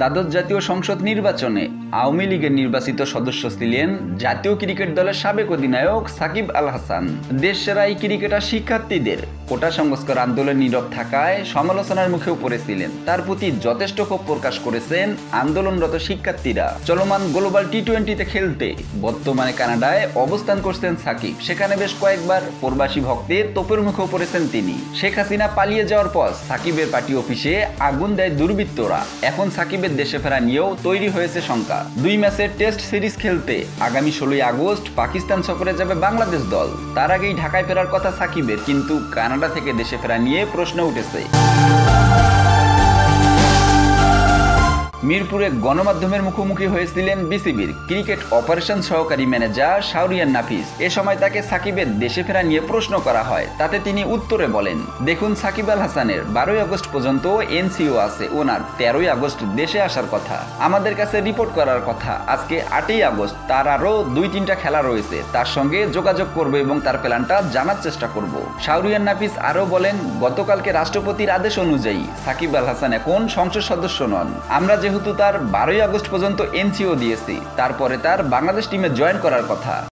দ্বাদশ জাতীয় সংসদ নির্বাচনে আওয়ামী লীগের নির্বাচিত সদস্য ছিলেন জাতীয় ক্রিকেট দলের সাবেক অধিনায়ক সাকিব আল হাসান। দেশসেরা এই ক্রিকেটার শিক্ষার্থীদের কোটা সংস্কার আন্দোলনে নীরব থাকায় সমালোচনার মুখেও পড়েছিলেন। তার প্রতি যথেষ্ট ক্ষোভ প্রকাশ করেছেন আন্দোলনরত শিক্ষার্থীরা। চলমান গ্লোবাল টি-20তে খেলতে বর্তমানে কানাডায় অবস্থান করছেন সাকিব। সেখানে বেশ কয়েকবার প্রবাসী ভক্তের তোপের মুখেও পড়েছেন তিনি। শেখ হাসিনা পালিয়ে যাওয়ার পর সাকিবের পার্টি অফিসে আগুন দেয় দুর্বৃত্তরা। এখন সাকিবের দেশে ফেরা নিয়েও তৈরি হয়েছে শঙ্কা। 2 ম্যাচের টেস্ট সিরিজ খেলতে আগামী 16 আগস্ট পাকিস্তান সফরে যাবে বাংলাদেশ দল। তার আগেই ঢাকায় ফেরার কথা সাকিবের, কিন্তু কানাডা থেকে দেশে ফেরা নিয়ে প্রশ্ন উঠেছে। মিরপুরে গণমাধ্যমের মুখোমুখি হয়েছিলেন বিসিবির ক্রিকেট অপারেশন সহকারী ম্যানেজার শাহরিয়ার নাফিস। এ সময় তাকে সাকিবের দেশে ফেরা নিয়ে প্রশ্ন করা হয়। তাতে তিনি উত্তরে বলেন, দেখুন, সাকিব আল হাসানের 12 আগস্ট পর্যন্ত এনসিও আছে, ওনার 13 আগস্ট দেশে আসার কথা, আমাদের কাছে রিপোর্ট করার কথা। আজকে 8 আগস্ট, তার আরও 2-3টা খেলা রয়েছে, তার সঙ্গে যোগাযোগ করব এবং তার প্ল্যানটা জানার চেষ্টা করব। শাহরিয়ার নাফিস আরও বলেন, গতকালকে রাষ্ট্রপতির আদেশ অনুযায়ী সাকিব আল হাসান এখন সংসদ সদস্য নন। আমরা যেহেতু তার 12 আগস্ট পর্যন্ত এনসিও দিয়েছি, তারপরে তার বাংলাদেশ টিমে জয়েন করার কথা।